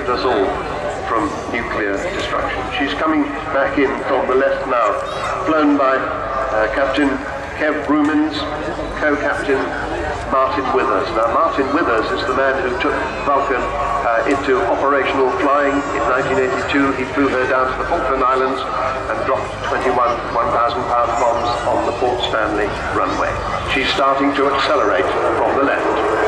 protected us all from nuclear destruction. She's coming back in from the left now, flown by Captain Kev Brumans, co-captain Martin Withers. Now Martin Withers is the man who took Vulcan into operational flying in 1982. He flew her down to the Falkland Islands and dropped 21 1,000-pound bombs on the Port Stanley runway. She's starting to accelerate from the left.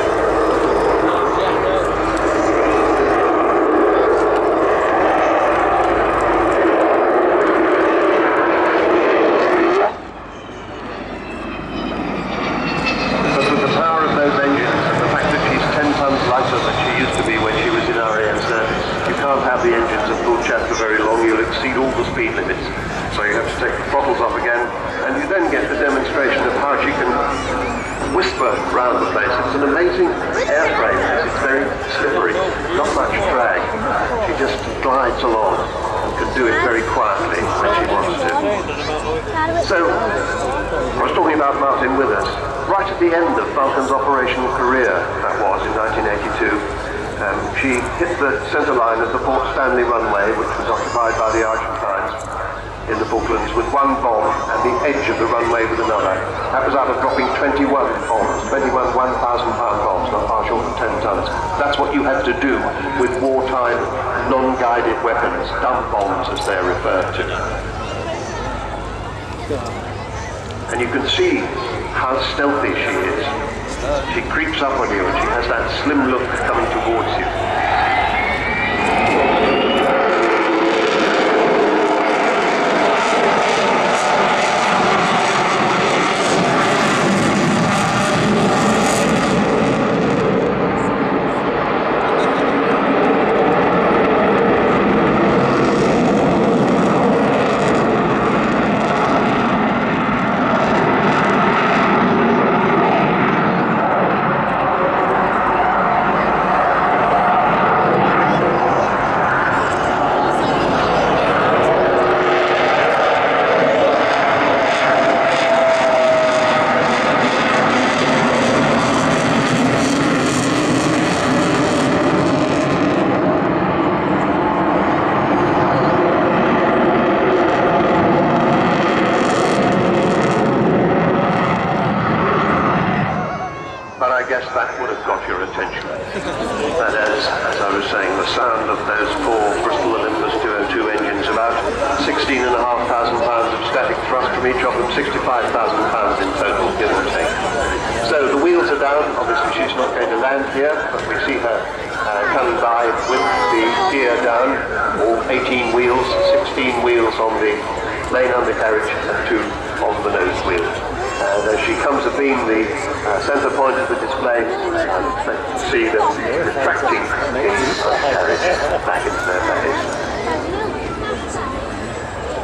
Along and can do it very quietly when she wants to. So, I was talking about Martin Withers. Right at the end of Vulcan's operational career, that was in 1982, she hit the centre line of the Port Stanley runway, which was occupied by the Argentines in the Falklands, with one bomb and the edge of the runway with another. That was out of dropping 21 bombs, 21 1,000-pound bombs, not far short of 10 tons. That's what you had to do with wartime non-guided weapons, dump bombs as they're referred to. And you can see how stealthy she is. She creeps up on you and she has that slim look coming towards you.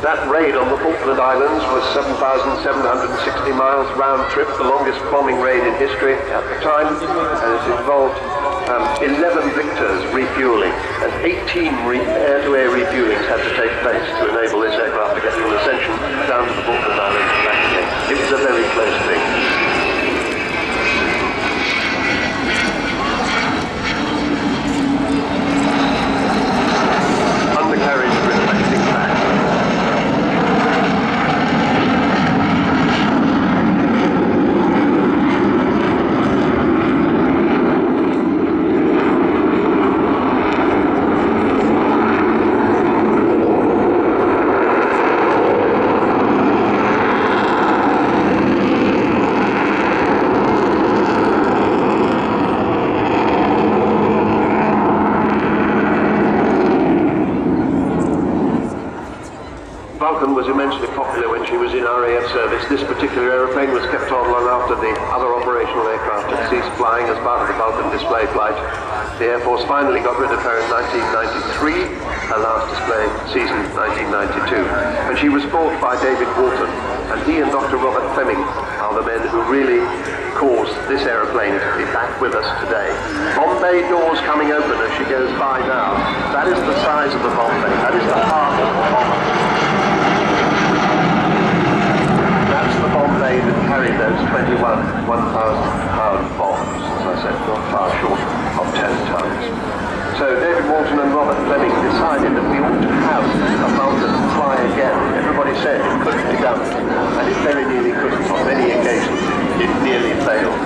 That raid on the Falkland Islands was 7,760 miles round trip, the longest bombing raid in history at the time, and it involved 11 Victors refueling, and 18 air-to-air refuelings had to take place to enable this aircraft to get from Ascension down to the Falkland Islands and back again. It was a very close thing. Undercarriage reflecting back. Vulcan was immensely popular when she was in RAF service. This particular aeroplane was kept on long after the other operational aircraft had ceased flying as part of the Vulcan display flight. The Air Force finally got rid of her in 1993, her last display season 1992. And she was bought by David Walton, and he and Dr. Robert Fleming are the men who really caused this aeroplane to be back with us today. Bombay doors coming open as she goes by now. That is the size of the Bombay. That is the heart of the bomber. That's the Bombay that carried those 21 1,000-pound bombs, as I said, not far short of 10 tons. So David Walton and Robert Fleming decided that we ought to have a Vulcan fly again. Everybody said it couldn't be done, and it very nearly couldn't. On many occasions, it nearly failed.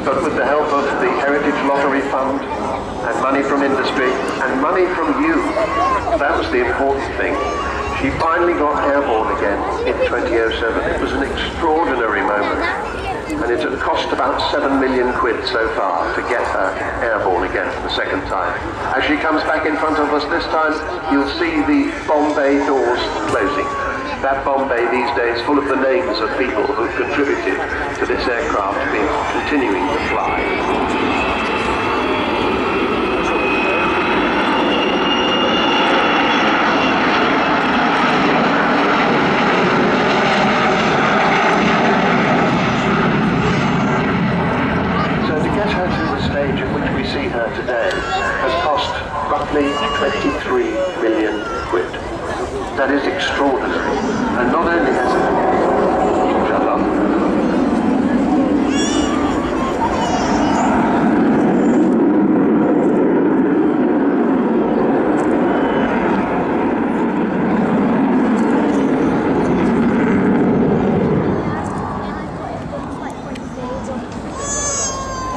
But with the help of the Heritage Lottery Fund, and money from industry, and money from you, that was the important thing. She finally got airborne again in 2007. It was an extraordinary moment, and it had cost about 7 million quid so far to get her airborne again for the second time. As she comes back in front of us this time, you'll see the bomb bay doors closing. That bomb bay these days full of the names of people who contributed to this aircraft being continuing to fly. See her today has cost roughly 23 million quid. That is extraordinary. And not only has it... Shut up.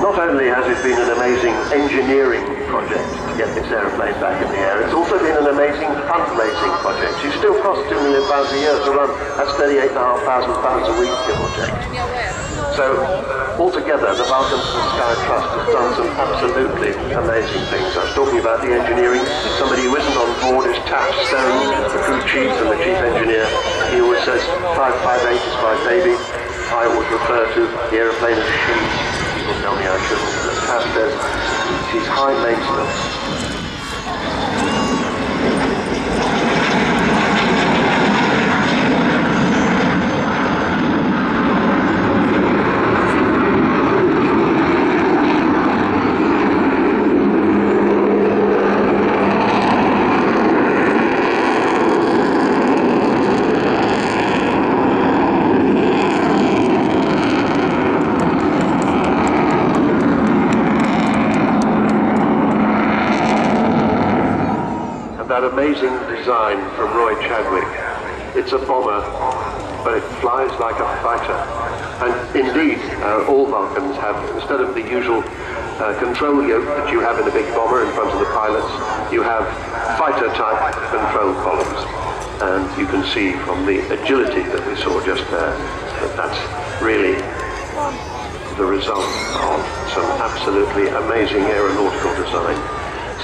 Not only has it been an amazing engineering project to get this aeroplane back in the air, it's also been an amazing fundraising project. She still costs £2 million a year to run. That's £38,500 a week, give or take. So, altogether, the Vulcan Sky Trust has done some absolutely amazing things. I was talking about the engineering. Somebody who isn't on board is Taff Stone, the crew chief and the chief engineer. He always says 558 is my baby. I always refer to the aeroplane as she. People tell me I shouldn't, but Taff says she's high maintenance. That amazing design from Roy Chadwick. It's a bomber, but it flies like a fighter. And indeed, all Vulcans have, instead of the usual control yoke that you have in a big bomber in front of the pilots, you have fighter-type control columns. And you can see from the agility that we saw just there, that that's really the result of some absolutely amazing aeronautical design.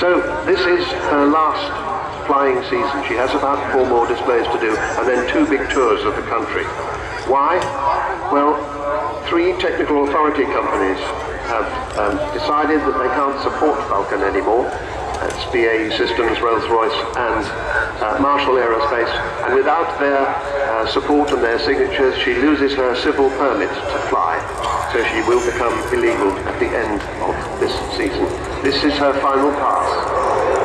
So this is her last flying season. She has about 4 more displays to do, and then 2 big tours of the country. Why? Well, 3 technical authority companies have decided that they can't support Vulcan anymore. That's BAE Systems, Rolls-Royce and Marshall Aerospace. And without their support and their signatures, she loses her civil permit to fly. So she will become illegal at the end of this season. This is her final pass.